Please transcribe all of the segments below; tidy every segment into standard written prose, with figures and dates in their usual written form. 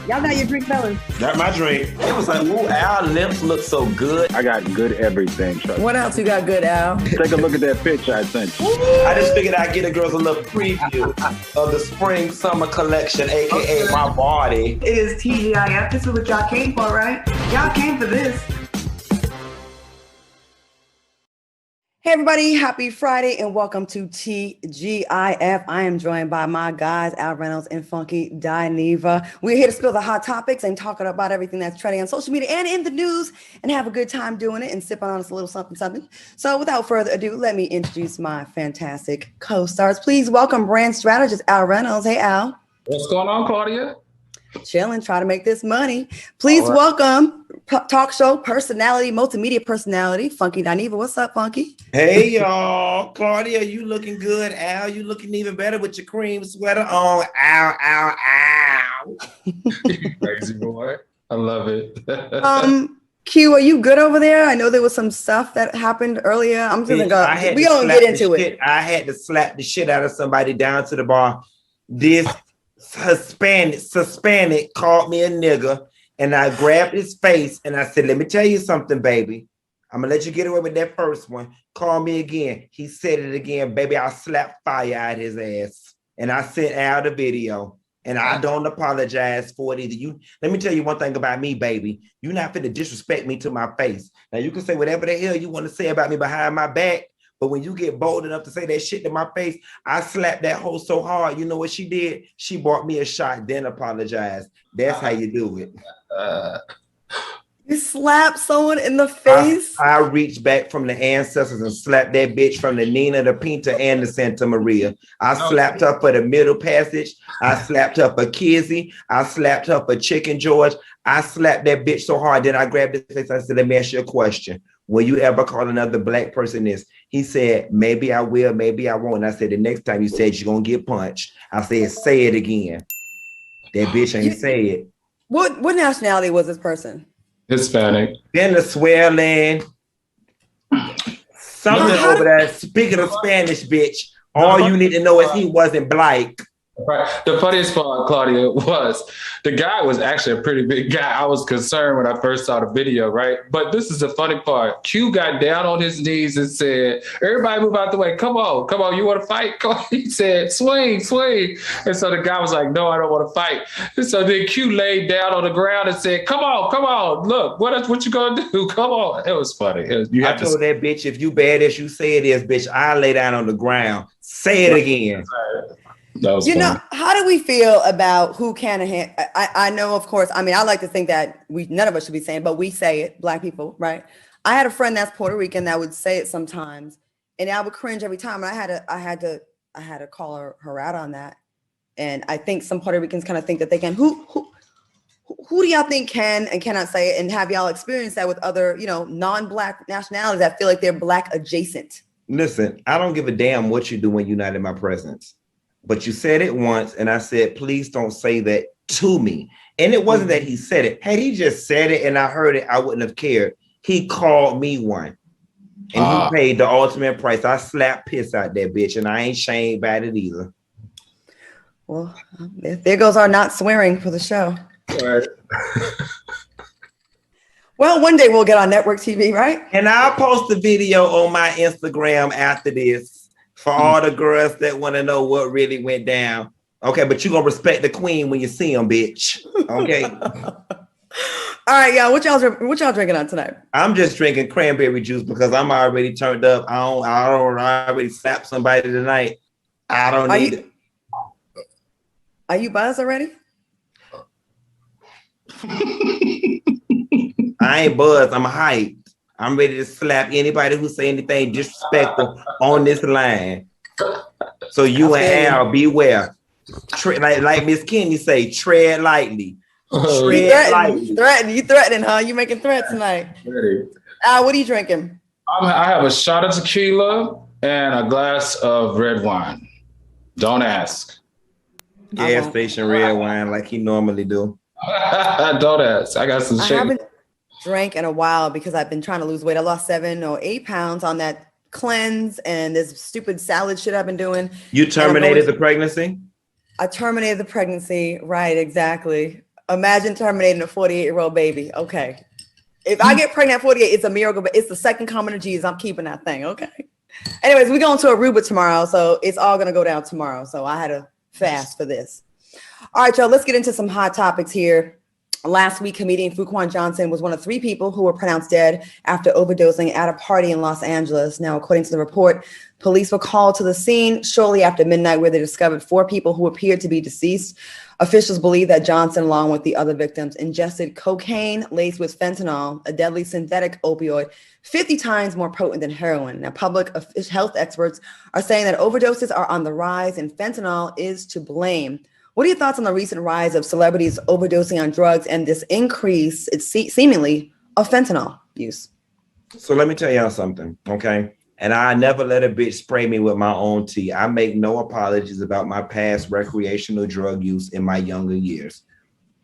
Y'all got your drink, fellas. Got my drink. It was like, ooh, our lips look so good. I got good everything, Chuck. What else you got good, Al? Take a look at that picture I sent you. I just figured I'd get the girls a little preview of the spring summer collection, aka my body. It is TGIF. This is what y'all came for, right? Y'all came for this. Hey everybody, happy Friday and welcome to TGIF. I am joined by my guys, Al Reynolds and Funky Dineva. We're here to spill the hot topics and talk about everything that's trending on social media and in the news and have a good time doing it and sipping on us a little something. So without further ado, let me introduce my fantastic co-stars. Please welcome brand strategist Al Reynolds. Hey Al. What's going on, Claudia? Chilling, try to make this money. Please welcome talk show personality, multimedia personality, Funky Dineva. What's up, Funky? Hey, y'all. Claudia, you looking good. Al, you looking even better with your cream sweater on. Ow, ow, ow. Crazy boy. I love it. Q, are you good over there? I know there was some stuff that happened earlier. I'm just gonna we gonna get into it. I had to slap the shit out of somebody down to the bar. This Hispanic called me a nigga, and I grabbed his face and I said, let me tell you something, baby. I'm gonna let you get away with that first one. Call me again. He said it again, baby. I'll slap fire out his ass. And I sent out a video, and I don't apologize for it either. Let me tell you one thing about me, baby. You're not finna disrespect me to my face. Now you can say whatever the hell you want to say about me behind my back, but when you get bold enough to say that shit to my face, I slapped that hoe so hard. You know what she did? She bought me a shot, then apologized. That's how you do it. You slap someone in the face? I reached back from the ancestors and slapped that bitch from the Nina, the Pinta, and the Santa Maria. I slapped her for the Middle Passage. I slapped her for Kizzy. I slapped her for Chicken George. I slapped that bitch so hard, then I grabbed his face. I said, let me ask you a question. Will you ever call another black person this? He said, maybe I will, maybe I won't. And I said, the next time you said you're going to get punched. I said, say it again. That bitch ain't say it. What nationality was this person? Hispanic. Venezuelan. Something over there. Speaking of Spanish, bitch, all you need to know is he wasn't black. Right. The funniest part, Claudia, was the guy was actually a pretty big guy. I was concerned when I first saw the video, right? But this is the funny part. Q got down on his knees and said, everybody move out the way. Come on, you want to fight? Come on. He said, swing. And so the guy was like, no, I don't want to fight. And so then Q laid down on the ground and said, come on. Look, what you gonna do? Come on. It was funny. I told that bitch, if you bad as you say it is, bitch, I lay down on the ground. Say it again. You know, how do we feel about who can I know, of course, I mean, I like to think that none of us should be saying, but we say it, black people, right? I had a friend that's Puerto Rican that would say it sometimes, and I would cringe every time. And I had to call her out on that. And I think some Puerto Ricans kind of think that they can. Who do y'all think can and cannot say it? And have y'all experienced that with other, non-black nationalities that feel like they're black adjacent? Listen, I don't give a damn what you do when you're not in my presence. But you said it once, and I said, please don't say that to me. And it wasn't that he said it. Had he just said it and I heard it, I wouldn't have cared. He called me one. And he paid the ultimate price. I slapped piss out that bitch, and I ain't shamed about it either. Well, there goes our not swearing for the show. All right. Well, one day we'll get on network TV, right? And I'll post the video on my Instagram after this. For all the girls that want to know what really went down. Okay, but you're going to respect the queen when you see them, bitch. Okay? All right, y'all. What y'all drinking on tonight? I'm just drinking cranberry juice because I'm already turned up. I already slapped somebody tonight. I don't need it. Are you buzzed already? I ain't buzzed. I'm hyped. I'm ready to slap anybody who say anything disrespectful on this line. So you and Al, beware. Like Miss Kenny say, tread lightly. Tread lightly. You threatening, huh? You making threats tonight. Al, what are you drinking? I have a shot of tequila and a glass of red wine. Don't ask. Gas station red wine like he normally do. Don't ask. I got some shit. Drank in a while because I've been trying to lose weight. I lost 7 or 8 pounds on that cleanse and this stupid salad shit I've been doing. You terminated the pregnancy? I terminated the pregnancy. Right, exactly. Imagine terminating a 48-year-old baby. Okay. If I get pregnant at 48, it's a miracle, but it's the second coming of Jesus. I'm keeping that thing. Okay. Anyways, we're going to Aruba tomorrow, so it's all going to go down tomorrow. So I had to fast for this. All right, y'all, let's get into some hot topics here. Last week, comedian Fuquan Johnson was one of 3 people who were pronounced dead after overdosing at a party in Los Angeles. Now, according to the report, police were called to the scene shortly after midnight, where they discovered 4 people who appeared to be deceased. Officials believe that Johnson, along with the other victims, ingested cocaine laced with fentanyl, a deadly synthetic opioid, 50 times more potent than heroin. Now, public health experts are saying that overdoses are on the rise and fentanyl is to blame. What are your thoughts on the recent rise of celebrities overdosing on drugs and this increase, seemingly, of fentanyl use? So let me tell y'all something, okay? And I never let a bitch spray me with my own tea. I make no apologies about my past recreational drug use in my younger years.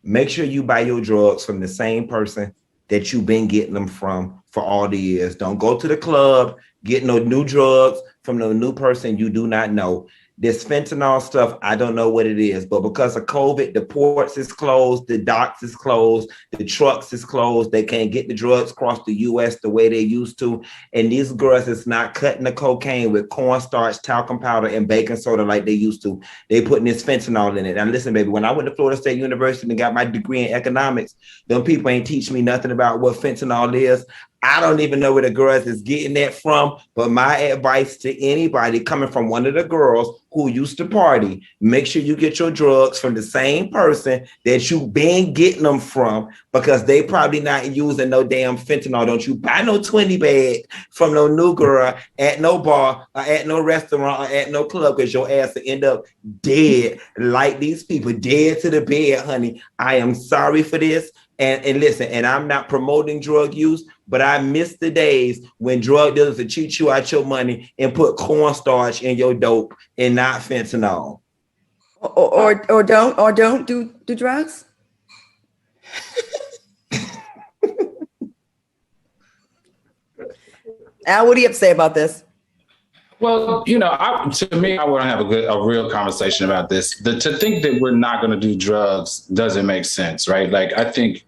Make sure you buy your drugs from the same person that you've been getting them from for all the years. Don't go to the club, get no new drugs from no new person you do not know. This fentanyl stuff, I don't know what it is, but because of COVID, the ports is closed, the docks is closed, the trucks is closed. They can't get the drugs across the U.S. the way they used to. And these girls is not cutting the cocaine with cornstarch, talcum powder, and baking soda like they used to. They putting this fentanyl in it. Now listen, baby, when I went to Florida State University and got my degree in economics, them people ain't teach me nothing about what fentanyl is. I don't even know where the girls is getting that from, but my advice to anybody coming from one of the girls who used to party, make sure you get your drugs from the same person that you've been getting them from, because they probably not using no damn fentanyl. Don't you buy no 20 bag from no new girl at no bar or at no restaurant or at no club, because your ass will end up dead like these people, dead to the bed, honey. I am sorry for this. And listen, and I'm not promoting drug use, but I miss the days when drug dealers would cheat you out your money and put cornstarch in your dope and not fentanyl. Or don't do drugs. Al, what do you have to say about this? Well, you know, to me, I want to have a real conversation about this. To think that we're not going to do drugs doesn't make sense, right? Like, I think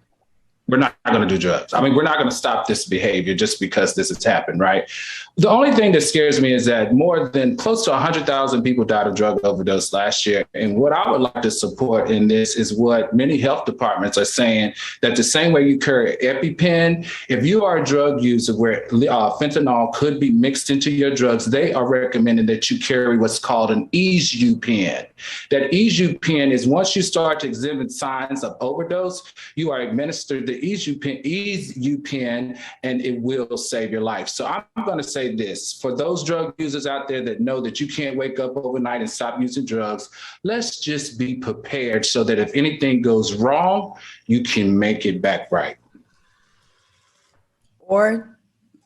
we're not going to do drugs. I mean, we're not going to stop this behavior just because this has happened, right? The only thing that scares me is that more than close to 100,000 people died of drug overdose last year. And what I would like to support in this is what many health departments are saying, that the same way you carry EpiPen, if you are a drug user where fentanyl could be mixed into your drugs, they are recommending that you carry what's called an EpiPen. That EpiPen is, once you start to exhibit signs of overdose, you are administered the EpiPen, and it will save your life. So I'm going to say this, for those drug users out there that know that you can't wake up overnight and stop using drugs, let's just be prepared so that if anything goes wrong, you can make it back right. Or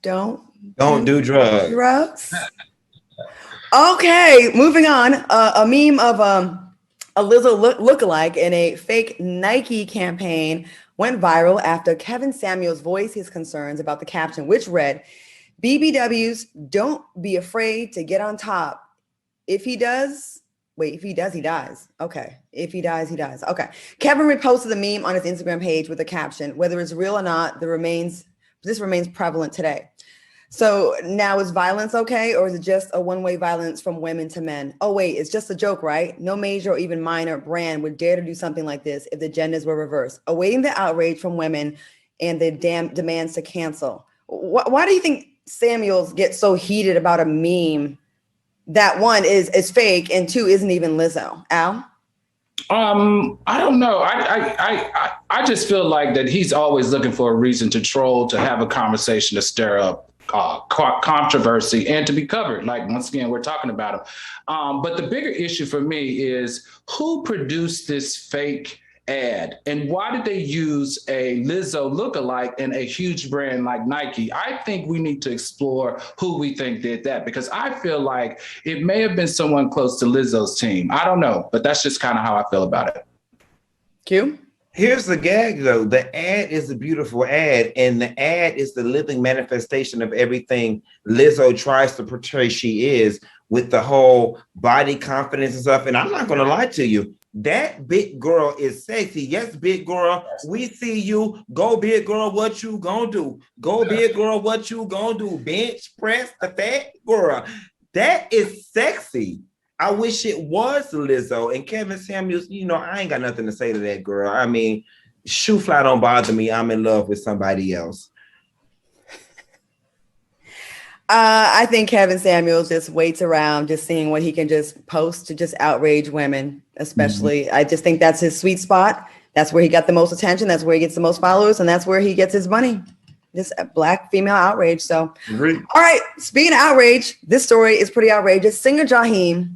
don't do drugs. Okay, moving on. A meme of a Lizzo lookalike in a fake Nike campaign went viral after Kevin Samuels voiced his concerns about the caption, which read, "BBWs, don't be afraid to get on top. If he does, he dies. Okay. If he dies, he dies." Okay. Kevin reposted the meme on his Instagram page with a caption, "Whether it's real or not, this remains prevalent today." So now, is violence okay, or is it just a one-way violence from women to men? Oh, wait, it's just a joke, right? No major or even minor brand would dare to do something like this if the genders were reversed. Awaiting the outrage from women and the demands to cancel. Why do you think Samuels gets so heated about a meme that, one, is fake, and two, isn't even Lizzo? Al? I don't know. I just feel like that he's always looking for a reason to troll, to have a conversation, to stir up controversy and to be covered. Like, once again, we're talking about him. But the bigger issue for me is who produced this fake ad, and why did they use a Lizzo lookalike in a huge brand like Nike? I think we need to explore who we think did that, because I feel like it may have been someone close to Lizzo's team. I don't know, but that's just kind of how I feel about it. Q? Here's the gag, though. The ad is a beautiful ad, and the ad is the living manifestation of everything Lizzo tries to portray she is, with the whole body confidence and stuff. And I'm not going to lie to you. That big girl is sexy. Yes, big girl, we see you. Go, big girl, what you gonna do? Go, big girl, what you gonna do? Bench press the fat girl. That is sexy. I wish it was Lizzo and Kevin Samuels. You know, I ain't got nothing to say to that girl. I mean, shoe fly don't bother me. I'm in love with somebody else. I think Kevin Samuels just waits around, just seeing what he can just post to just outrage women, especially. Mm-hmm. I just think that's his sweet spot. That's where he got the most attention. That's where he gets the most followers. And that's where he gets his money. Just Black female outrage. So, mm-hmm. All right. Speaking of outrage, this story is pretty outrageous. Singer Jaheim,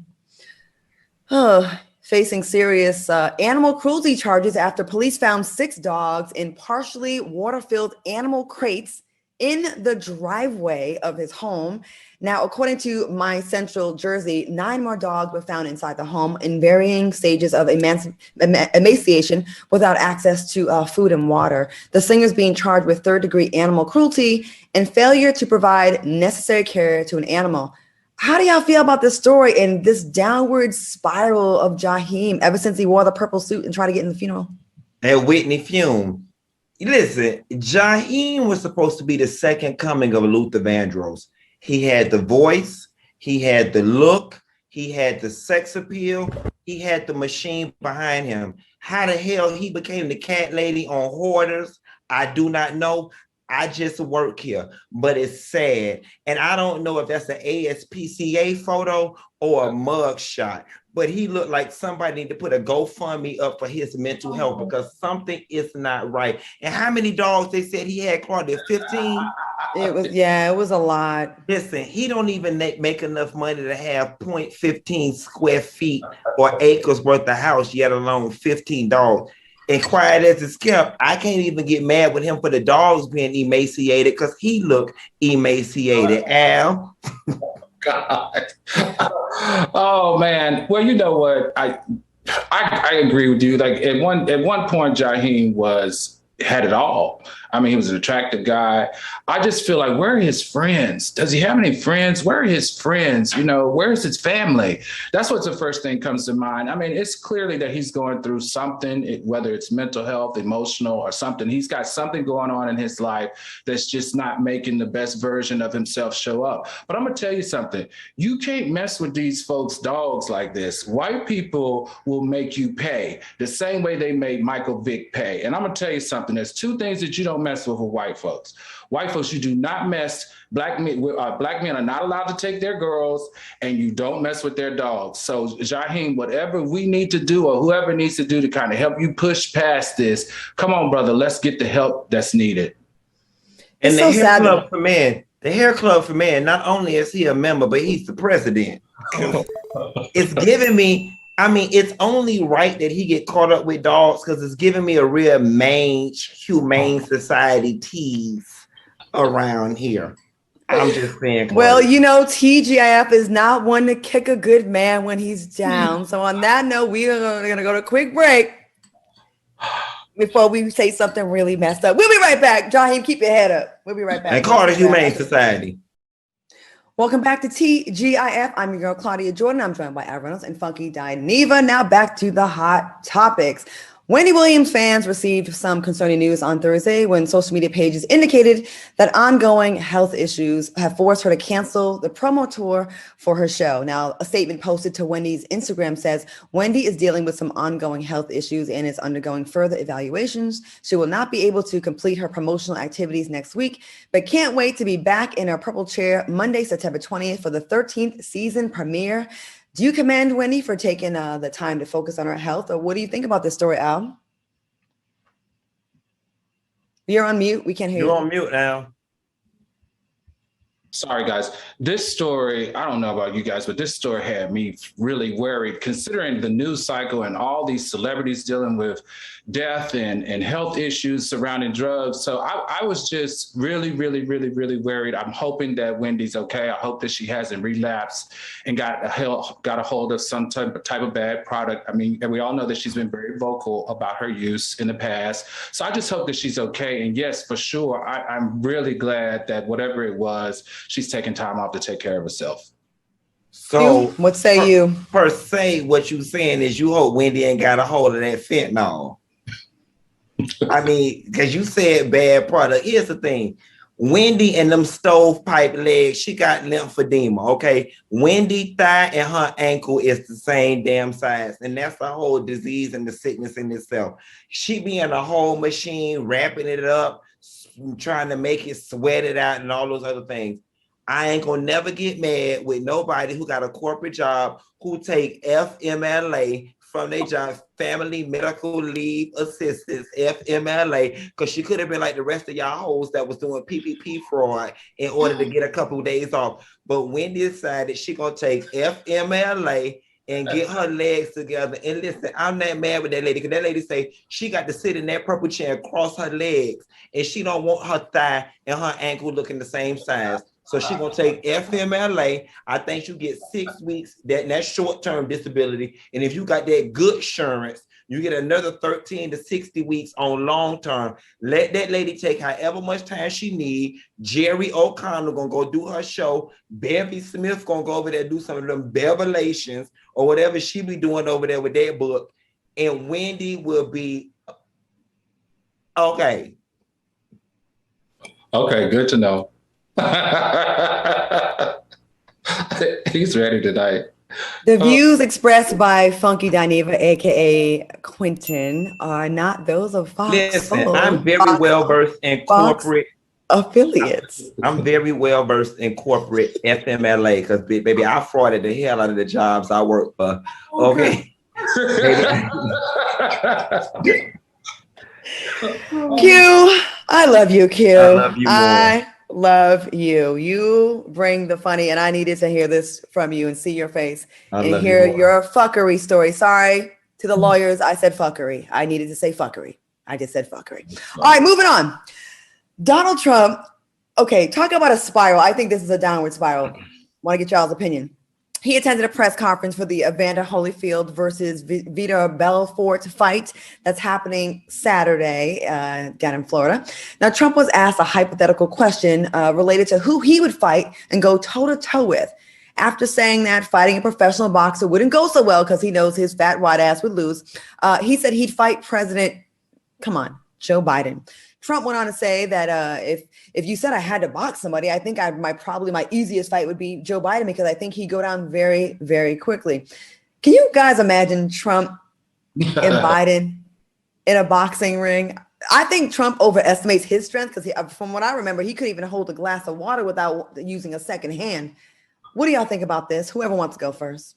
facing serious animal cruelty charges after police found 6 dogs in partially water-filled animal crates in the driveway of his home. Now, according to My Central Jersey, 9 more dogs were found inside the home in varying stages of emaciation without access to food and water. The singer is being charged with 3rd-degree animal cruelty and failure to provide necessary care to an animal. How do y'all feel about this story and this downward spiral of Jaheim ever since he wore the purple suit and tried to get in the funeral? And Whitney Fume. Listen, Jaheim was supposed to be the second coming of Luther Vandross. He had the voice, he had the look, he had the sex appeal, he had the machine behind him. How the hell he became the cat lady on Hoarders, I do not know. I just work here, but it's sad. And I don't know if that's an ASPCA photo or a mug shot, but he looked like somebody need to put a GoFundMe up for his mental health because something is not right. And how many dogs they said he had, Claudia? 15? It was a lot. Listen, he don't even make enough money to have 0.15 square feet or acres worth of house, yet alone 15 dogs. And quiet as it's kept, I can't even get mad with him for the dogs being emaciated because he looked emaciated. Al. God. Oh man. Well, you know what? I agree with you. Like at one point, Jaheim had it all. I mean, he was an attractive guy. I just feel like, where are his friends? Does he have any friends? Where are his friends? You know, where's his family? That's what's the first thing comes to mind. I mean, it's clearly that he's going through something, whether it's mental health, emotional, or something. He's got something going on in his life that's just not making the best version of himself show up. But I'm going to tell you something. You can't mess with these folks' dogs like this. White people will make you pay the same way they made Michael Vick pay. And I'm going to tell you something. There's 2 things that you don't mess with white folks. White folks, you do not mess. Black men are not allowed to take their girls, and you don't mess with their dogs. So Jaheim, whatever we need to do or whoever needs to do to kind of help you push past this, come on, brother, let's get the help that's needed. And the Hair Club for Men, the Hair Club for Men, not only is he a member, but he's the president. It's giving me, I mean, it's only right that he get caught up with dogs because it's giving me a real humane society tease around here. I'm just saying. Chloe. Well, you know, TGIF is not one to kick a good man when he's down. So on that note, we are going to go to a quick break before we say something really messed up. We'll be right back. Jaheim, keep your head up. We'll be right back. And call it Humane Society. Welcome back to TGIF. I'm your girl, Claudia Jordyn. I'm joined by Al Reynolds and Funky Dineva. Now back to the hot topics. Wendy Williams fans received some concerning news on Thursday when social media pages indicated that ongoing health issues have forced her to cancel the promo tour for her show. Now, a statement posted to Wendy's Instagram says, Wendy is dealing with some ongoing health issues and is undergoing further evaluations. She will not be able to complete her promotional activities next week, but can't wait to be back in her purple chair Monday, September 20th for the 13th season premiere. Do you commend Wendy for taking the time to focus on her health, or what do you think about this story, Al? You're on mute. We can't hear you. You're on mute now. Sorry, guys. This story, I don't know about you guys, but this story had me really worried, considering the news cycle and all these celebrities dealing with death and health issues surrounding drugs. So I was just really, really, really, really worried. I'm hoping that Wendy's okay. I hope that she hasn't relapsed and got a hold of some type of bad product. I mean, and we all know that she's been very vocal about her use in the past. So I just hope that she's okay. And yes, for sure, I'm really glad that whatever it was, she's taking time off to take care of herself. So what say you? Per se, what you saying is you hope Wendy ain't got a hold of that fentanyl. I mean, because you said bad product. Here's the thing. Wendy and them stovepipe legs, she got lymphedema, okay? Wendy thigh and her ankle is the same damn size, and that's a whole disease and the sickness in itself. She be in a whole machine, wrapping it up, trying to make it sweat it out and all those other things. I ain't gonna never get mad with nobody who got a corporate job who take FMLA from their job, family medical leave assistance, FMLA, because she could have been like the rest of y'all hoes that was doing PPP fraud in order to get a couple of days off. But Wendy decided she gonna take FMLA and get her legs together. And listen, I'm not mad with that lady, because that lady say she got to sit in that purple chair and cross her legs, and she don't want her thigh and her ankle looking the same size. So she gonna take FMLA. I think you get 6 weeks, that's short-term disability. And if you got that good insurance, you get another 13 to 60 weeks on long-term. Let that lady take however much time she need. Jerry O'Connell gonna go do her show. Beverly Smith gonna go over there and do some of them Bevelations or whatever she be doing over there with that book. And Wendy will be okay. Okay, good to know. He's ready tonight. The views expressed by Funky Dineva, aka Quentin, are not those of Fox. Listen, I'm very well versed in corporate affiliates. I'm very well versed in corporate FMLA because baby, I frauded the hell out of the jobs I work for. Okay. Q, I love you, Q. I love you more. I love you. You bring the funny, and I needed to hear this from you and see your face and hear your fuckery story. Sorry to the lawyers, I said fuckery. I needed to say fuckery. I just said fuckery. All right, moving on. Donald Trump. Okay, talk about a spiral. I think this is a downward spiral. Want to get y'all's opinion. He attended a press conference for the Evander Holyfield versus Vitor Belfort fight that's happening Saturday down in Florida. Now, Trump was asked a hypothetical question related to who he would fight and go toe-to-toe with. After saying that fighting a professional boxer wouldn't go so well because he knows his fat white ass would lose, he said he'd fight Joe Biden. Trump went on to say that if you said I had to box somebody, I think my easiest fight would be Joe Biden because I think he'd go down very, very quickly. Can you guys imagine Trump and Biden in a boxing ring? I think Trump overestimates his strength because from what I remember, he couldn't even hold a glass of water without using a second hand. What do y'all think about this? Whoever wants to go first.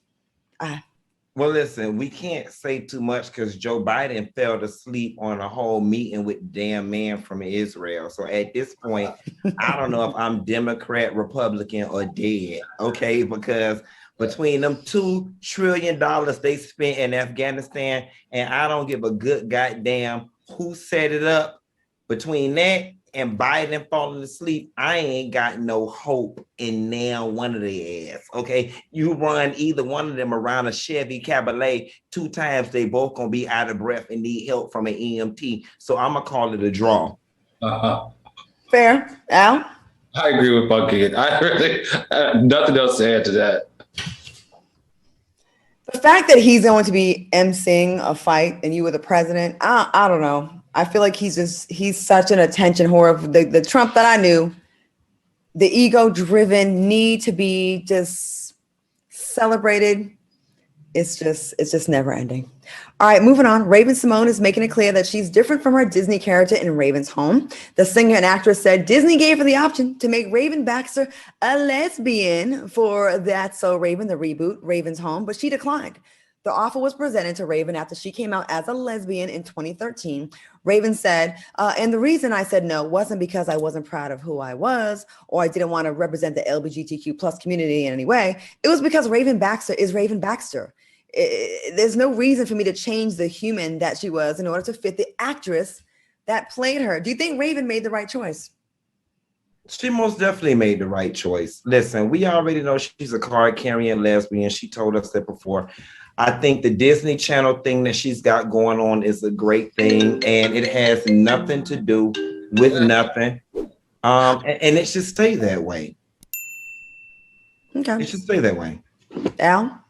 Well, listen, we can't say too much because Joe Biden fell asleep on a whole meeting with the damn man from Israel. So at this point, I don't know if I'm Democrat, Republican, or dead, okay? Because between them $2 trillion they spent in Afghanistan, and I don't give a good goddamn who set it up, between that and Biden falling asleep, I ain't got no hope in now one of their ass, okay? You run either one of them around a Chevy Cabriolet 2 times, they both gonna be out of breath and need help from an EMT. So I'm gonna call it a draw. Fair. Al? I agree with Funky. I really nothing else to add to that. The fact that he's going to be emceeing a fight and you were the president, I don't know. I feel like he's such an attention whore. The Trump that I knew, the ego-driven need to be just celebrated. It's just never ending. All right, moving on. Raven-Symone is making it clear that she's different from her Disney character in Raven's Home. The singer and actress said Disney gave her the option to make Raven Baxter a lesbian for That's So Raven, the reboot, Raven's Home, but she declined. The offer was presented to Raven after she came out as a lesbian in 2013. Raven said, and the reason I said no wasn't because I wasn't proud of who I was or I didn't want to represent the LGBTQ plus community in any way. It was because Raven Baxter is Raven Baxter. There's no reason for me to change the human that she was in order to fit the actress that played her. Do you think Raven made the right choice? She most definitely made the right choice. Listen, we already know she's a card-carrying lesbian. She told us that before. I think the Disney Channel thing that she's got going on is a great thing, and it has nothing to do with nothing. And it should stay that way. Okay. It should stay that way. Al?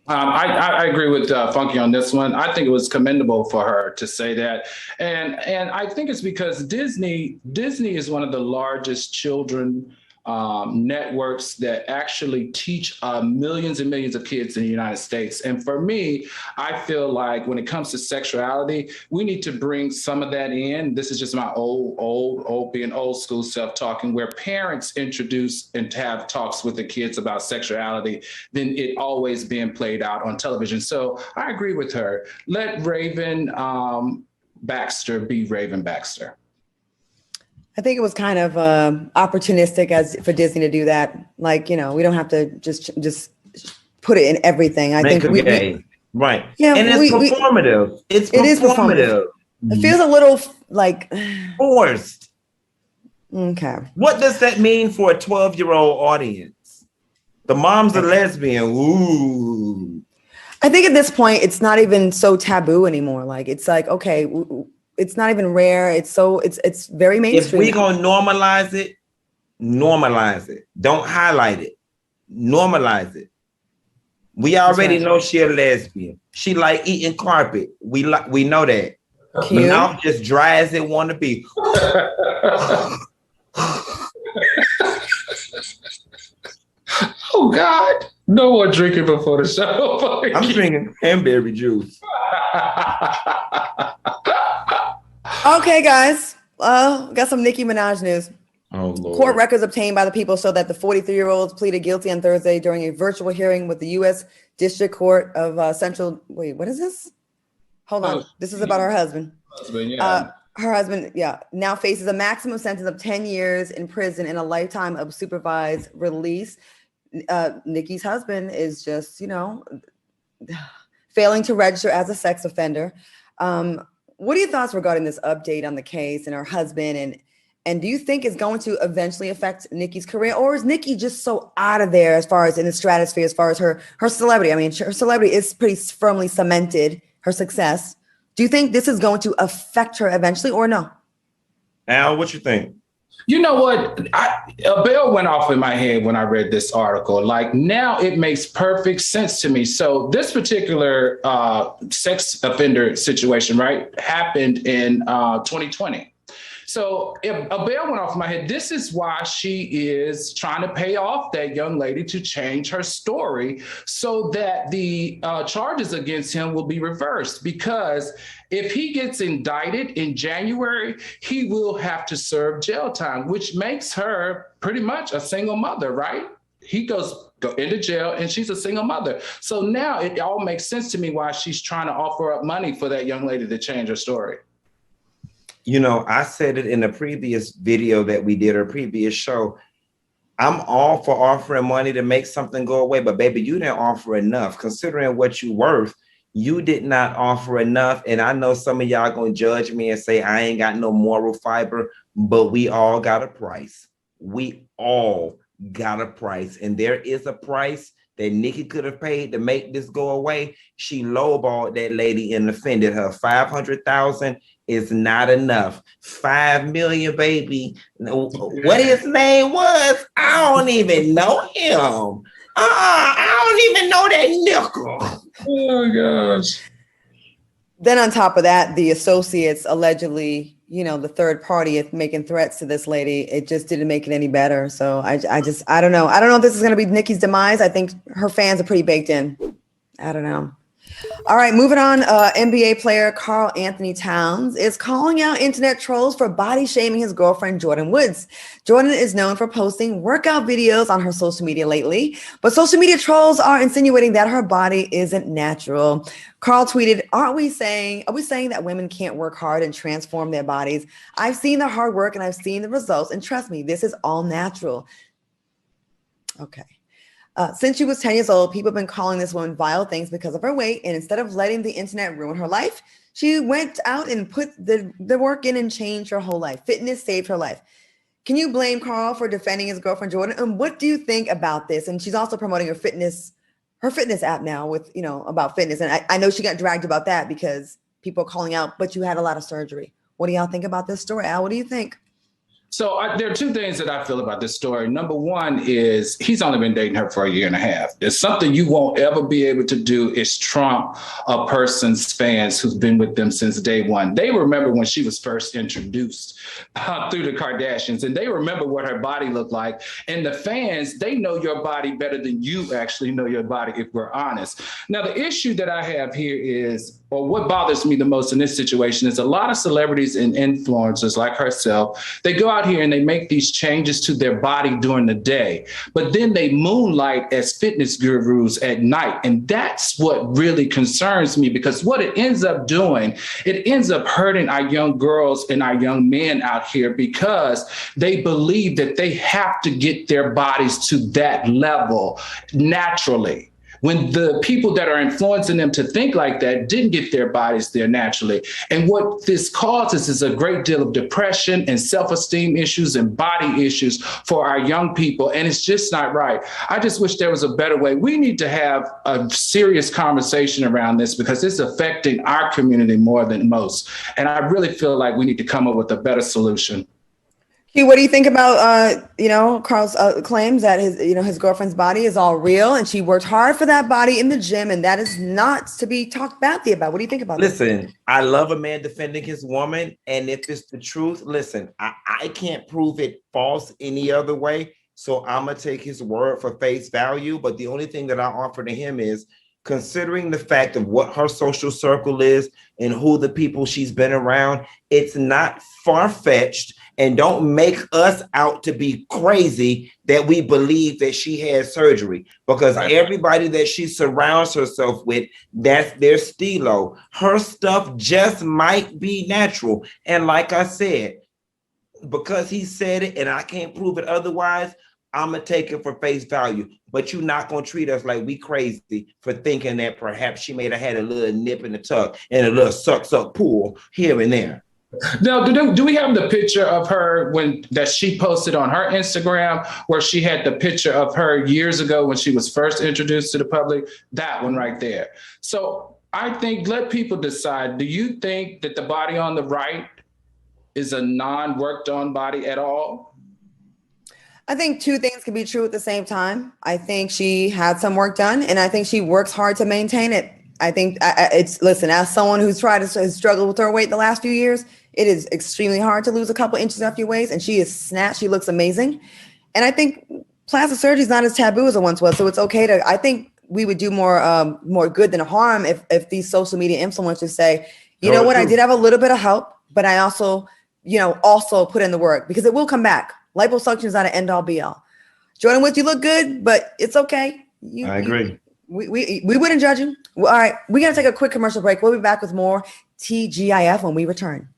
I agree with Funky on this one. I think it was commendable for her to say that, and I think it's because Disney is one of the largest children networks that actually teach millions and millions of kids in the United States. And for me, I feel like when it comes to sexuality, we need to bring some of that in. This is just my being old school self talking, where parents introduce and have talks with the kids about sexuality than it always being played out on television. So I agree with her. Let Raven Baxter be Raven Baxter. I think it was kind of opportunistic for Disney to do that. Like, we don't have to just put it in everything. I think right. Yeah, and it's performative. It is performative. It feels a little like forced. Okay. What does that mean for a 12-year-old audience? The mom's a lesbian. Ooh. I think at this point, it's not even so taboo anymore. Like, it's like, okay, it's not even rare. It's very mainstream. If we're going to normalize it. Don't highlight it. Normalize it. We already know she a lesbian. She like eating carpet. We know that. Cute. Mouth just dry as it want to be. Oh God. No more drinking before the show. I'm drinking cranberry juice. Okay, guys. Got some Nicki Minaj news. Oh, Lord. Court records obtained by the people show that the 43-year-old pleaded guilty on Thursday during a virtual hearing with the U.S. District Court of Central. Wait, what is this? Hold on. This is about her husband. Her husband, now faces a maximum sentence of 10 years in prison and a lifetime of supervised release. Nicki's husband is just, failing to register as a sex offender. What are your thoughts regarding this update on the case and her husband? And do you think it's going to eventually affect Nicki's career? Or is Nicki just so out of there as far as in the stratosphere, as far as her celebrity? I mean, her celebrity is pretty firmly cemented, her success. Do you think this is going to affect her eventually or no? Al, what you think? You know what? A bell went off in my head when I read this article. Like, now it makes perfect sense to me. So this particular sex offender situation, right, happened in 2020. So if a bell went off in my head, this is why she is trying to pay off that young lady to change her story so that the charges against him will be reversed. Because if he gets indicted in January, he will have to serve jail time, which makes her pretty much a single mother, right? He goes into jail and she's a single mother. So now it all makes sense to me why she's trying to offer up money for that young lady to change her story. I said it in a previous video that we did, or previous show. I'm all for offering money to make something go away, but baby, you didn't offer enough. Considering what you're worth, you did not offer enough. And I know some of y'all gonna judge me and say I ain't got no moral fiber, but we all got a price. We all got a price. And there is a price that Nicki could have paid to make this go away. She lowballed that lady and offended her. $500,000 is not enough. $5 million, baby. What his name was, I don't even know him. I don't even know that nickel. Oh gosh. Then on top of that, the associates allegedly, the third party is making threats to this lady. It just didn't make it any better. So I don't know. I don't know if this is going to be Nicki's demise. I think her fans are pretty baked in. I don't know. All right, moving on. NBA player Karl Anthony Towns is calling out internet trolls for body shaming his girlfriend, Jordyn Woods. Jordyn is known for posting workout videos on her social media lately, but social media trolls are insinuating that her body isn't natural. Karl tweeted, are we saying that women can't work hard and transform their bodies? I've seen the hard work and I've seen the results, and trust me, this is all natural. Okay. Since she was 10 years old, people have been calling this woman vile things because of her weight. And instead of letting the internet ruin her life, she went out and put the work in and changed her whole life. Fitness saved her life. Can you blame Karl for defending his girlfriend, Jordyn? And what do you think about this? And she's also promoting her fitness app now with, about fitness. And I know she got dragged about that because people are calling out, but you had a lot of surgery. What do y'all think about this story, Al? What do you think? So there are two things that I feel about this story. Number one is he's only been dating her for a year and a half. There's something you won't ever be able to do is trump a person's fans who's been with them since day one. They remember when she was first introduced through the Kardashians, and they remember what her body looked like. And the fans, they know your body better than you actually know your body, if we're honest. Now, the issue that I have here is, or what bothers me the most in this situation, is a lot of celebrities and influencers like herself, they go out here and they make these changes to their body during the day, but then they moonlight as fitness gurus at night. And that's what really concerns me, because what it ends up doing, it ends up hurting our young girls and our young men out here, because they believe that they have to get their bodies to that level naturally, when the people that are influencing them to think like that didn't get their bodies there naturally. And what this causes is a great deal of depression and self-esteem issues and body issues for our young people. And it's just not right. I just wish there was a better way. We need to have a serious conversation around this, because it's affecting our community more than most. And I really feel like we need to come up with a better solution. What do you think about, Carl's claims that his girlfriend's body is all real and she worked hard for that body in the gym, and that is not to be talked badly about? What do you think about that? Listen, I love a man defending his woman. And if it's the truth, listen, I can't prove it false any other way. So I'm going to take his word for face value. But the only thing that I offer to him is, considering the fact of what her social circle is and who the people she's been around, it's not far-fetched. And don't make us out to be crazy that we believe that she had surgery, because everybody that she surrounds herself with, that's their stilo. Her stuff just might be natural. And like I said, because he said it and I can't prove it otherwise, I'm going to take it for face value. But you're not going to treat us like we crazy for thinking that perhaps she may have had a little nip in the tuck and a little suck pull here and there. Now, do we have the picture of her that she posted on her Instagram, where she had the picture of her years ago when she was first introduced to the public? That one right there. So I think, let people decide. Do you think that the body on the right is a non-worked on body at all? I think two things can be true at the same time. I think she had some work done, and I think she works hard to maintain it. I think listen, as someone who's struggled with her weight the last few years, it is extremely hard to lose a couple inches off your waist, and she is snatched. She looks amazing. And I think plastic surgery is not as taboo as it once was. So it's okay I think we would do more good than harm if these social media influencers say, you know what, I did have a little bit of help, but I also put in the work, because it will come back. Liposuction is not an end all be all. Jordyn, you look good, but it's okay. I agree. We wouldn't judge you. All right, we got to take a quick commercial break. We'll be back with more TGIF when we return.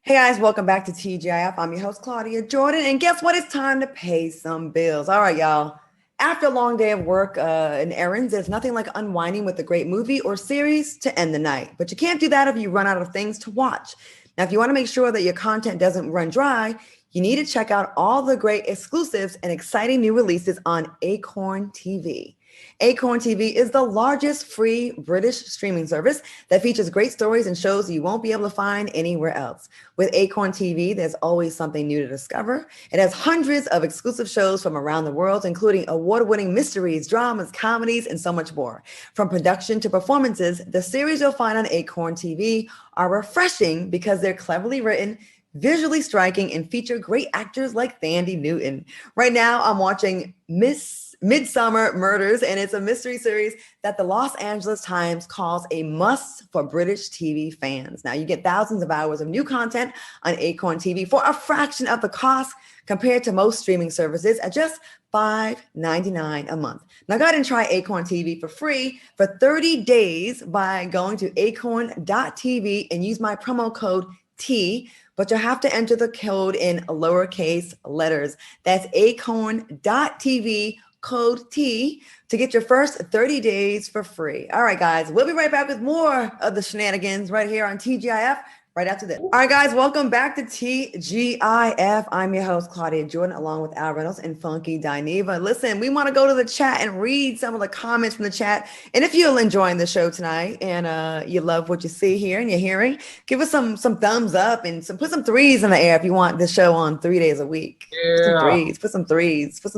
Hey guys, welcome back to TGIF. I'm your host, Claudia Jordyn, and guess what? It's time to pay some bills. All right, y'all. After a long day of work and errands, there's nothing like unwinding with a great movie or series to end the night. But you can't do that if you run out of things to watch. Now, if you want to make sure that your content doesn't run dry, you need to check out all the great exclusives and exciting new releases on Acorn TV. Acorn TV is the largest free British streaming service that features great stories and shows you won't be able to find anywhere else. With Acorn TV, there's always something new to discover. It has hundreds of exclusive shows from around the world, including award-winning mysteries, dramas, comedies, and so much more. From production to performances, the series you'll find on Acorn TV are refreshing because they're cleverly written, visually striking, and feature great actors like Thandie Newton. Right now, I'm watching Midsummer Murders, and it's a mystery series that the Los Angeles Times calls a must for British TV fans. Now, you get thousands of hours of new content on Acorn TV for a fraction of the cost compared to most streaming services at just $5.99 a month. Now, go ahead and try Acorn TV for free for 30 days by going to acorn.tv and use my promo code T, but you'll have to enter the code in lowercase letters. That's acorn.tv, code T, to get your first 30 days for free. All right, guys, we'll be right back with more of the shenanigans right here on TGIF right after this. All right, guys, welcome back to TGIF. I'm your host, Claudia Jordyn, along with Al Reynolds and Funky Dineva. Listen, we want to go to the chat and read some of the comments from the chat. And if you're enjoying the show tonight and you love what you see here and you're hearing, give us some thumbs up and put some threes in the air if you want the show on 3 days a week. Yeah. Put some threes. Give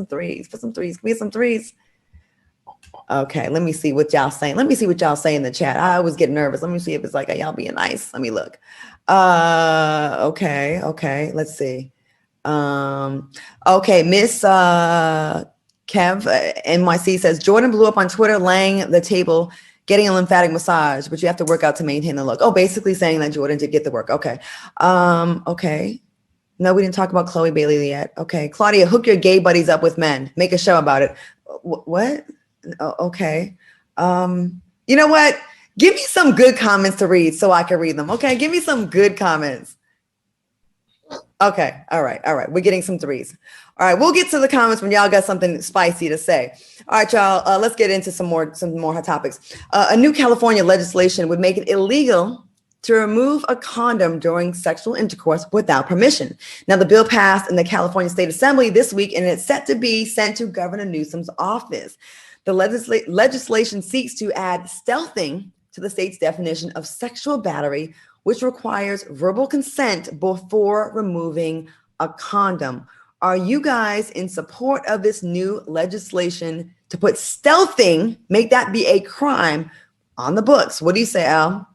me some threes. Okay, let me see what y'all saying. Let me see what y'all say in the chat. I always get nervous. Let me see if it's like y'all being nice. Let me look. Okay. Let's see. Okay, Miss Kev NYC says Jordyn blew up on Twitter, laying the table, getting a lymphatic massage, but you have to work out to maintain the look. Oh, basically saying that Jordyn did get the work. Okay. Okay. No, we didn't talk about Chloe Bailey yet. Okay, Claudia, hook your gay buddies up with men. Make a show about it. What? Oh, okay. You know what? Give me some good comments to read so I can read them. Okay, give me some good comments. Okay, all right. We're getting some threes. All right, we'll get to the comments when y'all got something spicy to say. All right, y'all. Let's get into some more hot topics. A new California legislation would make it illegal to remove a condom during sexual intercourse without permission. Now, the bill passed in the California State Assembly this week, and it's set to be sent to Governor Newsom's office. The legislation seeks to add stealthing to the state's definition of sexual battery, which requires verbal consent before removing a condom. Are you guys in support of this new legislation to put stealthing, make that be a crime, on the books? What do you say, Al?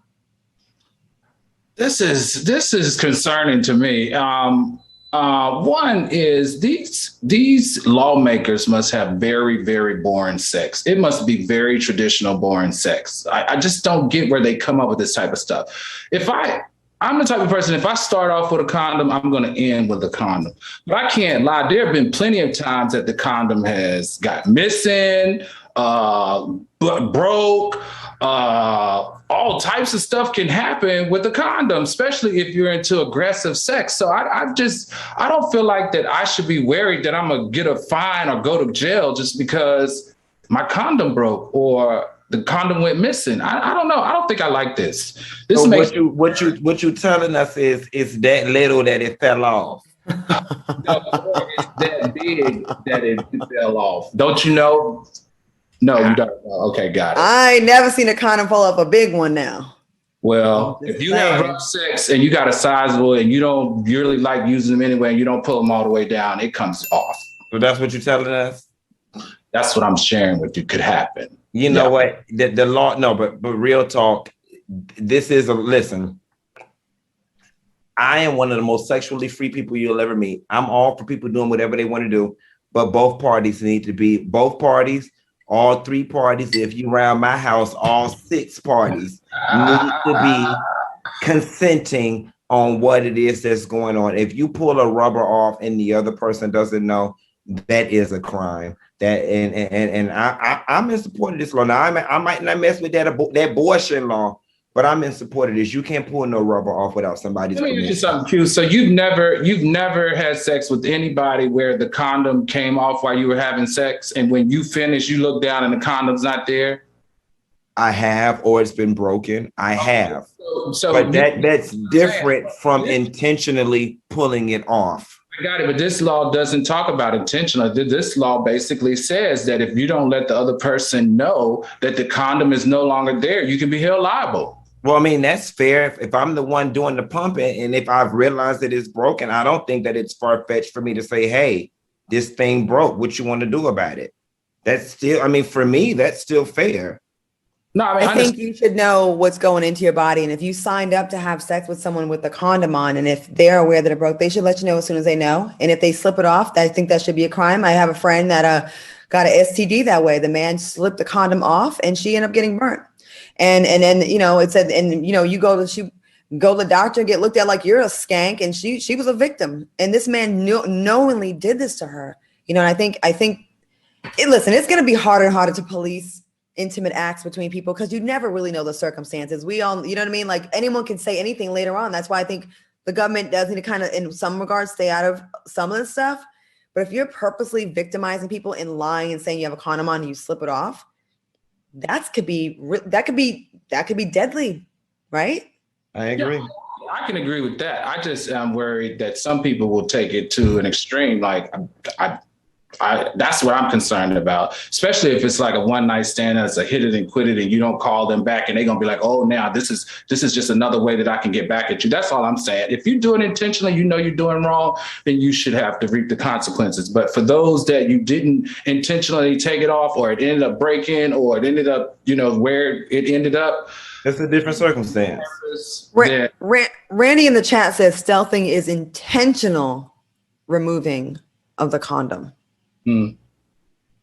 This is concerning to me. One is these lawmakers must have very, very boring sex. It must be very traditional, boring sex. I just don't get where they come up with this type of stuff. I'm the type of person, if I start off with a condom, I'm going to end with a condom. But I can't lie. There have been plenty of times that the condom has got missing, broke, all types of stuff can happen with a condom, especially if you're into aggressive sex. So I don't feel like that I should be worried that I'm going to get a fine or go to jail just because my condom broke or the condom went missing. I don't know. I don't think I like this. So what you telling us is it's that little that it fell off. No, it's that big that it fell off. Don't you know? No, you don't. Okay, got it. I ain't never seen a condom fall off a big one now. Well, if you have rough sex and you got a sizable and you don't really like using them anyway and you don't pull them all the way down, it comes off. So that's what you're telling us? That's what I'm sharing with you could happen. You know what? The law, no, but real talk, listen, I am one of the most sexually free people you'll ever meet. I'm all for people doing whatever they want to do, but both parties, all three parties, if you around my house, all six parties need to be consenting on what it is that's going on. If you pull a rubber off and the other person doesn't know, that is a crime. I'm in support of this law. Now I might not mess with that abortion law, but I'm in support of this. You can't pull no rubber off without somebody's permission. Let me ask you something, Q. So you've never had sex with anybody where the condom came off while you were having sex, and when you finish, you look down and the condom's not there? I have, or it's been broken. I have. But that's different from intentionally pulling it off. I got it, but this law doesn't talk about intentional. This law basically says that if you don't let the other person know that the condom is no longer there, you can be held liable. Well, I mean, that's fair. If I'm the one doing the pumping and if I've realized that it's broken, I don't think that it's far-fetched for me to say, hey, this thing broke. What you want to do about it? That's still, I mean, for me, that's still fair. No, I mean, I think you should know what's going into your body. And if you signed up to have sex with someone with a condom on, and if they're aware that it broke, they should let you know as soon as they know. And if they slip it off, I think that should be a crime. I have a friend that got an STD that way. The man slipped the condom off and she ended up getting burnt. And then, you know, it said, and, you know, you go to the doctor and get looked at like you're a skank. And she was a victim. And this man knowingly did this to her. You know, and I think, listen, it's going to be harder and harder to police intimate acts between people because you never really know the circumstances. We all, you know what I mean? Like anyone can say anything later on. That's why I think the government does need to kind of, in some regards, stay out of some of this stuff. But if you're purposely victimizing people and lying and saying you have a condom on and you slip it off, that could be deadly, right? I agree. I can agree with that. I just am worried that some people will take it to an extreme. Like, that's what I'm concerned about, especially if it's like a one night stand that's a hit it and quit it, and you don't call them back, and they're gonna be like, oh, now this is just another way that I can get back at you. That's all I'm saying. If you do it intentionally, you know you're doing wrong, then you should have to reap the consequences. But for those that you didn't intentionally take it off, or it ended up breaking, or it ended up, where it ended up, it's a different circumstance. Randy in the chat says stealthing is intentional removing of the condom.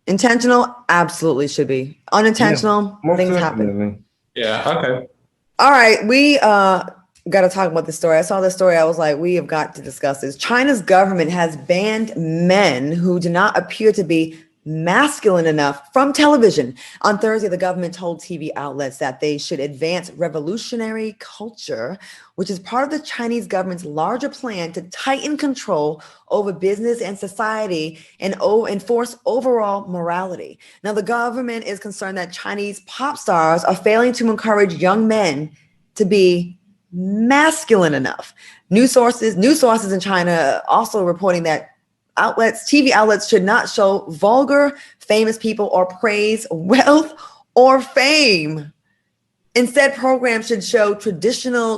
Intentional, absolutely should be. Unintentional, things happen. Yeah, okay. All right, we got to talk about this story. I saw this story. I was like, we have got to discuss this. China's government has banned men who do not appear to be masculine enough from television. On Thursday, the government told TV outlets that they should advance revolutionary culture, which is part of the Chinese government's larger plan to tighten control over business and society and enforce overall morality. Now, the government is concerned that Chinese pop stars are failing to encourage young men to be masculine enough. News sources in China also reporting that TV outlets should not show vulgar, famous people or praise wealth or fame. Instead, programs should show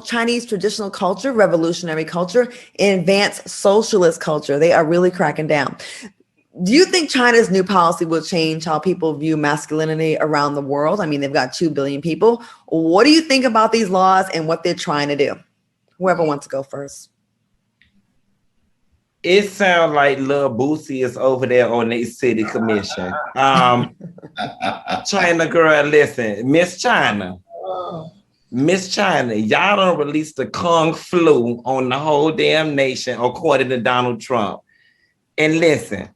Chinese traditional culture, revolutionary culture, and advanced socialist culture. They are really cracking down. Do you think China's new policy will change how people view masculinity around the world? I mean, they've got 2 billion people. What do you think about these laws and what they're trying to do? Whoever wants to go first. It sounds like Lil Boosie is over there on the city commission. China girl, listen, Miss China, y'all done released the Kung flu on the whole damn nation, according to Donald Trump. And listen,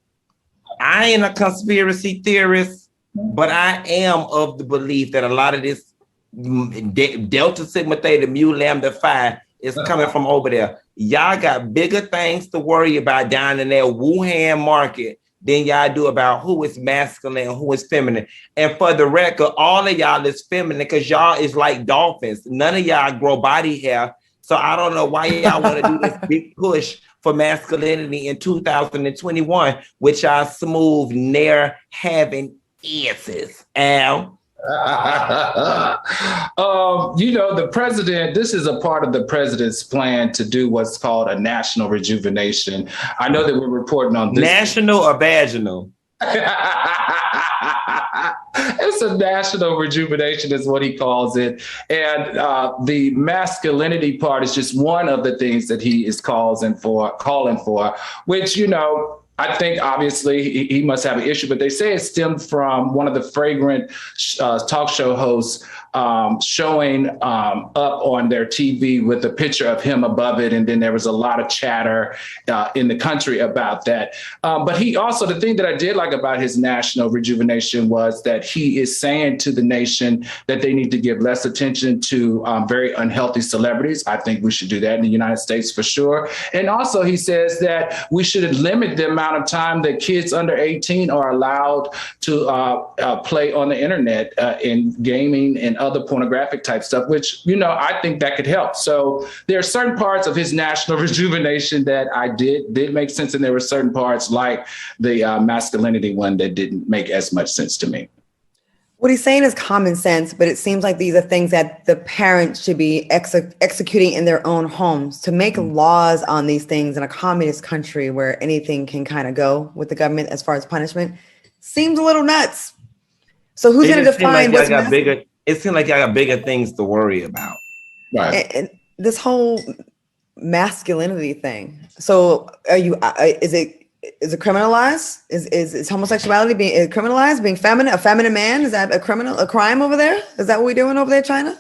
I ain't a conspiracy theorist, but I am of the belief that a lot of this Delta Sigma Theta Mu Lambda Phi is coming from over there. Y'all got bigger things to worry about down in that Wuhan market than y'all do about who is masculine and who is feminine. And for the record, all of y'all is feminine because y'all is like dolphins. None of y'all grow body hair. So I don't know why y'all want to do this big push for masculinity in 2021 with y'all smooth, ne'er having asses. Al. The president, this is a part of the president's plan to do what's called a national rejuvenation. I know that we're reporting on this. National or vaginal? It's a national rejuvenation is what he calls it. And the masculinity part is just one of the things that he is calling for, which, I think obviously he must have an issue, but they say it stemmed from one of the Fragrant talk show hosts showing up on their TV with a picture of him above it. And then there was a lot of chatter in the country about that. But he also, the thing that I did like about his national rejuvenation was that he is saying to the nation that they need to give less attention to very unhealthy celebrities. I think we should do that in the United States for sure. And also he says that we should limit the amount of time that kids under 18 are allowed to play on the internet in gaming and other pornographic type stuff, which, I think that could help. So there are certain parts of his national rejuvenation that I did make sense. And there were certain parts like the masculinity one that didn't make as much sense to me. What he's saying is common sense, but it seems like these are things that the parents should be executing in their own homes. To make laws on these things in a communist country where anything can kind of go with the government as far as punishment seems a little nuts. So who's going to define what's bigger? It seems like y'all got bigger things to worry about. Right. And this whole masculinity thing. So is it criminalized? Is homosexuality being criminalized? Being feminine, a feminine man, is that a crime over there? Is that what we're doing over there, China?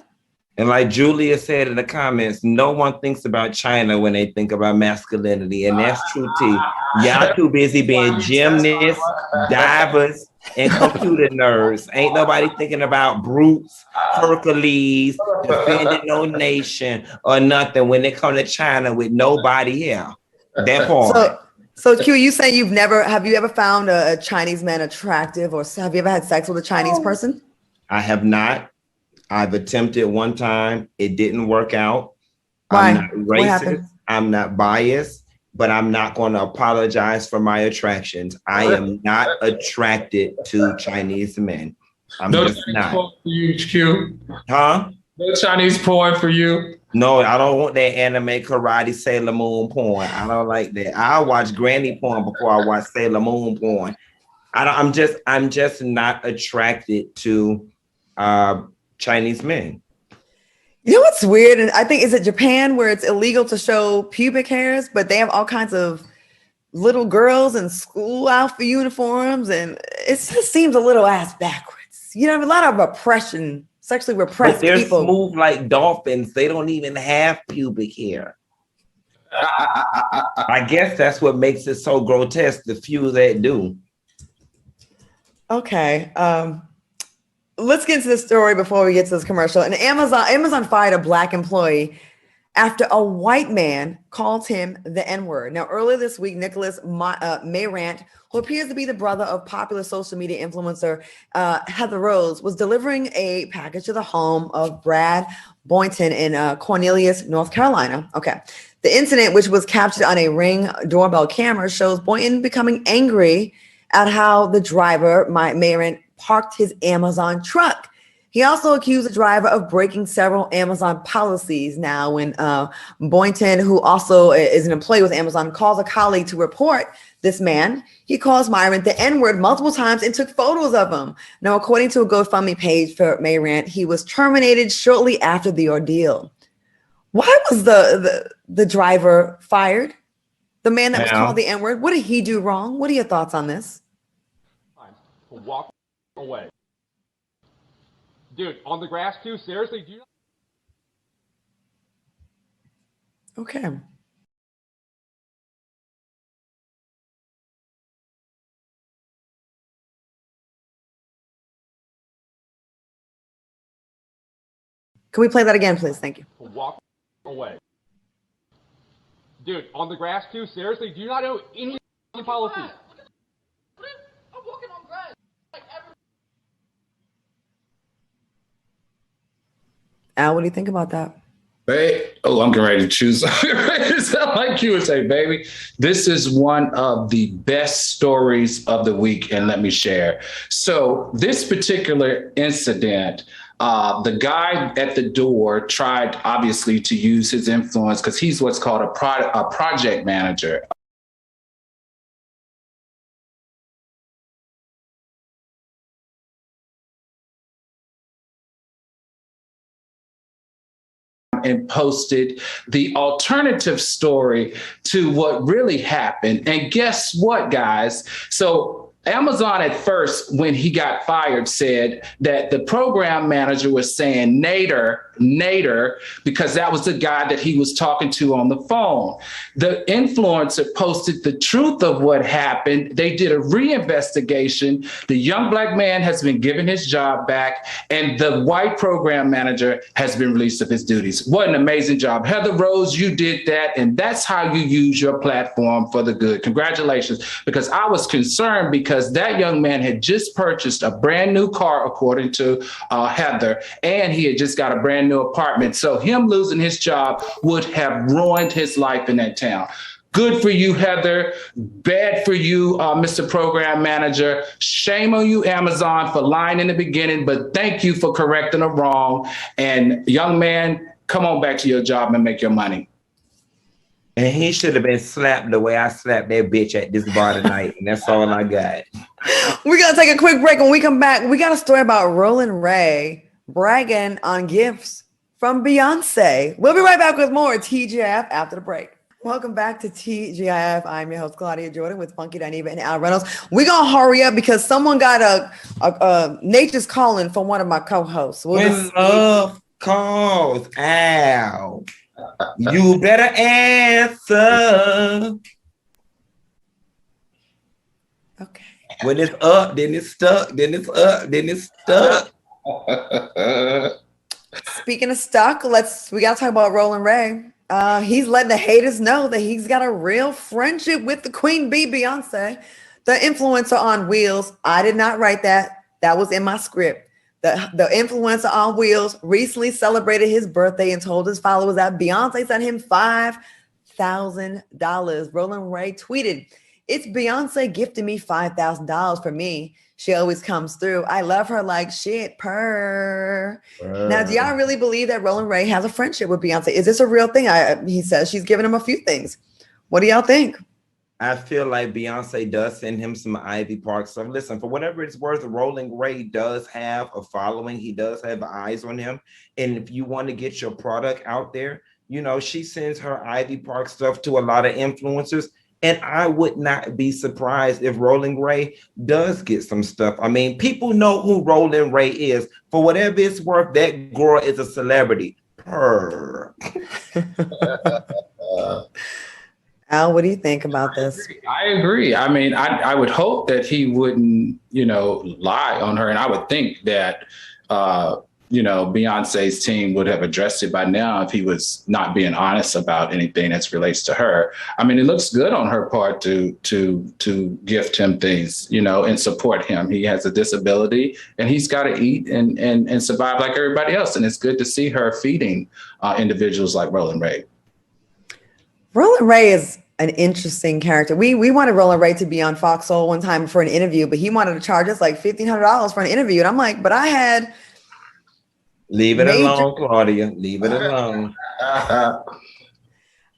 And like Julia said in the comments, no one thinks about China when they think about masculinity, and that's true too. Y'all too busy being gymnasts, divers, and computer nerds. Ain't nobody thinking about brutes, Hercules, defending no nation or nothing when they come to China with nobody here. That part. So Q, you say have you ever found a Chinese man attractive, or have you ever had sex with a Chinese person? I have not. I've attempted one time. It didn't work out. Why? I'm not What happened? racist. I'm not biased, but I'm not going to apologize for my attractions. I am not attracted to Chinese men. I'm No just Chinese not. porn for you, Q. Huh? No Chinese porn for you. No, I don't want that anime karate Sailor Moon porn. I don't like that. I watch granny porn before I watch Sailor Moon porn. I'm just not attracted to Chinese men. You know what's weird? And I think is it Japan where it's illegal to show pubic hairs, but they have all kinds of little girls in school outfit uniforms, and it just seems a little ass backwards. You know, a lot of repression, sexually repressed But they're people. smooth like dolphins. They don't even have pubic hair. I guess that's what makes it so grotesque. The few that do. Okay. Let's get into the story before we get to this commercial. And Amazon fired a Black employee after a white man called him the N-word. Now, earlier this week, Nicholas Mayrant, who appears to be the brother of popular social media influencer Heather Rose, was delivering a package to the home of Brad Boynton in Cornelius, North Carolina. Okay. The incident, which was captured on a Ring doorbell camera, shows Boynton becoming angry at how the driver, Mayrant, parked his Amazon truck. He also accused the driver of breaking several Amazon policies. Now, when Boynton, who also is an employee with Amazon, calls a colleague to report this man, he calls Mayrant the N-word multiple times and took photos of him. Now, according to a GoFundMe page for Mayrant, he was terminated shortly after the ordeal. Why was the driver fired? The man that was called the N-word? What did he do wrong? What are your thoughts on this? Walk away. Dude, on the grass too? Seriously? Do you know? Okay. Can we play that again, please? Thank you. Walk away. Dude, on the grass too? Seriously? Do you not know any policies? I'm walking on grass. Al, what do you think about that? Hey, I'm getting ready to choose. Like you would say, baby, this is one of the best stories of the week, and let me share. So this particular incident, the guy at the door tried, obviously, to use his influence because he's what's called a project manager. And posted the alternative story to what really happened. And guess what, guys? So Amazon at first, when he got fired, said that the program manager was saying Nader, because that was the guy that he was talking to on the phone. The influencer posted the truth of what happened. They did a reinvestigation. The young Black man has been given his job back, and the white program manager has been released of his duties. What an amazing job. Heather Rose, you did that, and that's how you use your platform for the good. Congratulations, because I was concerned because that young man had just purchased a brand new car, according to Heather, and he had just got a brand new apartment. So him losing his job would have ruined his life in that town. Good for you, Heather. Bad for you, Mr. Program Manager. Shame on you, Amazon, for lying in the beginning, but thank you for correcting a wrong. And young man, come on back to your job and make your money. And he should have been slapped the way I slapped that bitch at this bar tonight. And that's all I got. We're going to take a quick break. When we come back, we got a story about Roland Ray bragging on gifts from Beyonce. We'll be right back with more TGIF after the break. Welcome back to TGIF. I'm your host, Claudia Jordyn, with Funky Dineva and Al Reynolds. We're going to hurry up because someone got a nature's calling from one of my co-hosts. When love calls, Al, you better answer. Okay. When it's up, then it's stuck. Then it's up, then it's stuck. Speaking of stuck, we got to talk about Roland Ray. He's letting the haters know that he's got a real friendship with the Queen Bee, Beyonce, the influencer on wheels. I did not write that. That was in my script. The influencer on wheels recently celebrated his birthday and told his followers that Beyonce sent him $5,000. Roland Ray tweeted, "It's Beyonce gifting me $5,000 for me. She always comes through. I love her like shit, purr." Now, do y'all really believe that Roland Ray has a friendship with Beyonce? Is this a real thing? He says she's giving him a few things. What do y'all think? I feel like Beyonce does send him some Ivy Park stuff. Listen, for whatever it's worth, Roland Ray does have a following. He does have eyes on him. And if you want to get your product out there, you know, she sends her Ivy Park stuff to a lot of influencers. And I would not be surprised if Roland Ray does get some stuff. I mean, people know who Roland Ray is. For whatever it's worth, that girl is a celebrity. Purr. Al, what do you think about this? I agree. I mean, I would hope that he wouldn't, lie on her. And I would think that, Beyonce's team would have addressed it by now if he was not being honest about anything that relates to her. I mean, it looks good on her part to gift him things, and support him. He has a disability and he's got to eat and survive like everybody else. And it's good to see her feeding individuals like Roland Ray. Roland Ray is an interesting character. We wanted Roland Ray to be on Fox Soul one time for an interview, but he wanted to charge us like $1,500 for an interview. And I'm like, but I had... Leave it alone, Claudia. Leave it alone.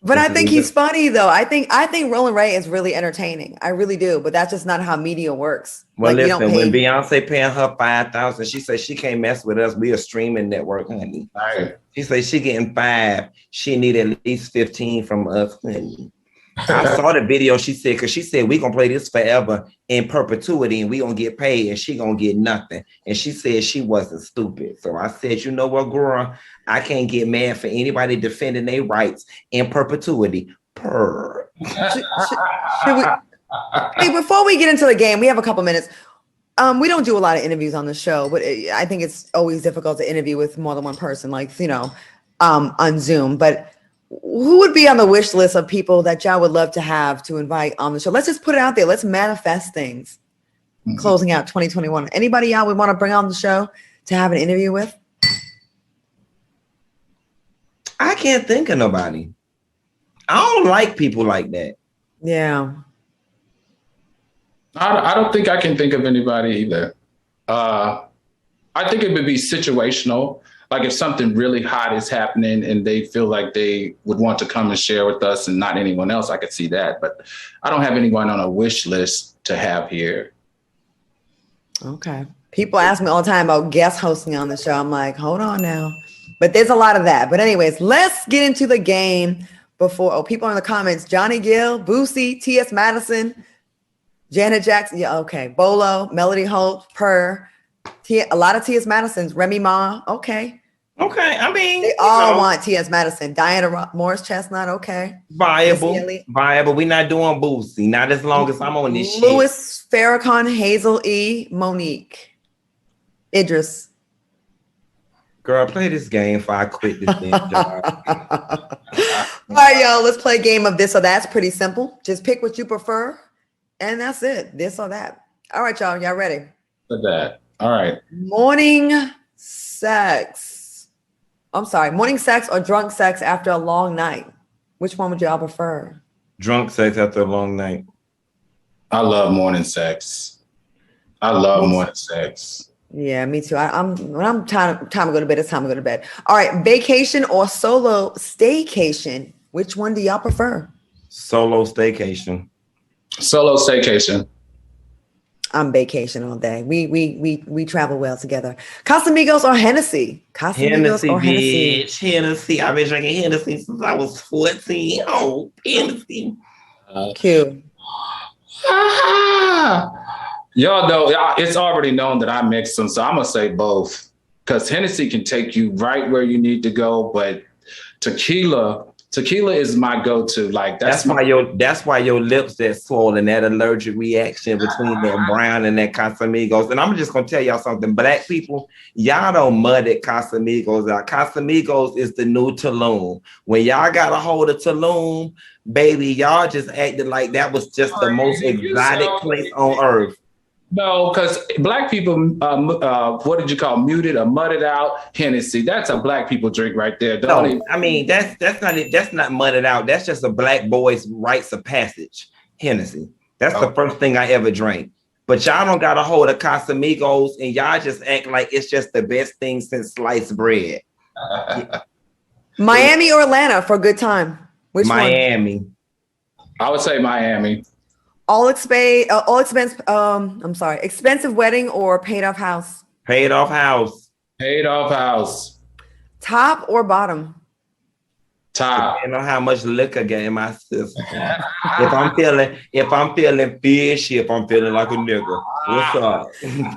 But I think he's funny, though. I think Roland Ray is really entertaining. I really do. But that's just not how media works. Well, like, listen, when Beyonce paying her $5,000, she says she can't mess with us. We a streaming network, honey. Right. She says she getting $5. She need at least $15 from us, honey. I saw the video she said, because she said we gonna play this forever in perpetuity and we gonna get paid and she gonna get nothing. And she said she wasn't stupid. So I said, you know what, girl, I can't get mad for anybody defending their rights in perpetuity. Purr. Hey, before we get into the game, we have a couple minutes. We don't do a lot of interviews on the show, but I think it's always difficult to interview with more than one person, like, on Zoom. But who would be on the wish list of people that y'all would love to have to invite on the show? Let's just put it out there. Let's manifest things. Mm-hmm. Closing out 2021. Anybody y'all would want to bring on the show to have an interview with? I can't think of nobody. I don't like people like that. Yeah. I don't think I can think of anybody either. I think it would be situational. Like if something really hot is happening and they feel like they would want to come and share with us and not anyone else, I could see that. But I don't have anyone on a wish list to have here. Okay. People ask me all the time about guest hosting on the show. I'm like, hold on now. But there's a lot of that. But anyways, let's get into the game before. People in the comments, Johnny Gill, Boosie, T.S. Madison, Janet Jackson. Yeah, okay. Bolo, Melody Holt, Purr. A lot of T.S. Madison's, Remy Ma, okay. Okay, I mean, they all want T.S. Madison. Diana Morris Chestnut, okay. Viable. We're not doing Boosie. Not as long as I'm on this shit. Louis Farrakhan, Hazel E, Monique, Idris. Girl, play this game before I quit this damn job. All right, y'all, let's play a game of this or that. It's pretty simple. Just pick what you prefer, and that's it. This or that. All right, y'all ready? For that. All right. Morning sex or drunk sex after a long night? Which one would y'all prefer? Drunk sex after a long night. I love morning sex. Morning sex. Yeah, me too. When I'm time to go to bed, it's time to go to bed. All right, vacation or solo staycation? Which one do y'all prefer? Solo staycation. Solo staycation. I'm vacation all day. We travel well together. Casamigos or Hennessy? Hennessy, bitch. Hennessy. I've been drinking Hennessy since I was 14. Oh, Hennessy. Cute. Y'all know, it's already known that I mix them, so I'm going to say both. Because Hennessy can take you right where you need to go, but tequila is my go-to. Like that's why your lips that swollen, that allergic reaction between that brown and that Casamigos. And I'm just gonna tell y'all something. Black people, y'all don't mud at Casamigos out. Casamigos is the new Tulum. When y'all got a hold of Tulum, baby, y'all just acted like that was just the most exotic place on earth. No, because black people, what did you call muted or mudded out Hennessy? That's a black people drink right there. No, I mean that's not it. That's not mudded out. That's just a black boy's rites of passage. Hennessy. That's the first thing I ever drank. But y'all don't got a hold of Casamigos, and y'all just act like it's just the best thing since sliced bread. Miami or Atlanta for a good time? Which Miami. one? I would say Miami. Expensive wedding or paid off house? Paid off house. Paid off house. Top or bottom? Top. You know how much liquor get in my system. if I'm feeling fishy, if I'm feeling like a nigga, what's up?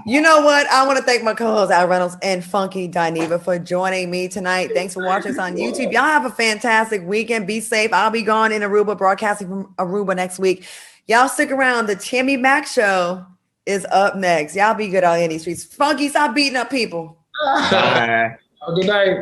You know what? I want to thank my co-hosts Al Reynolds and Funky Dineva for joining me tonight. Thanks for watching us on YouTube. Y'all have a fantastic weekend. Be safe. I'll be gone in Aruba, broadcasting from Aruba next week. Y'all stick around. The Tammy Mac Show is up next. Y'all be good out in these streets. Funky, stop beating up people. Bye. Good night.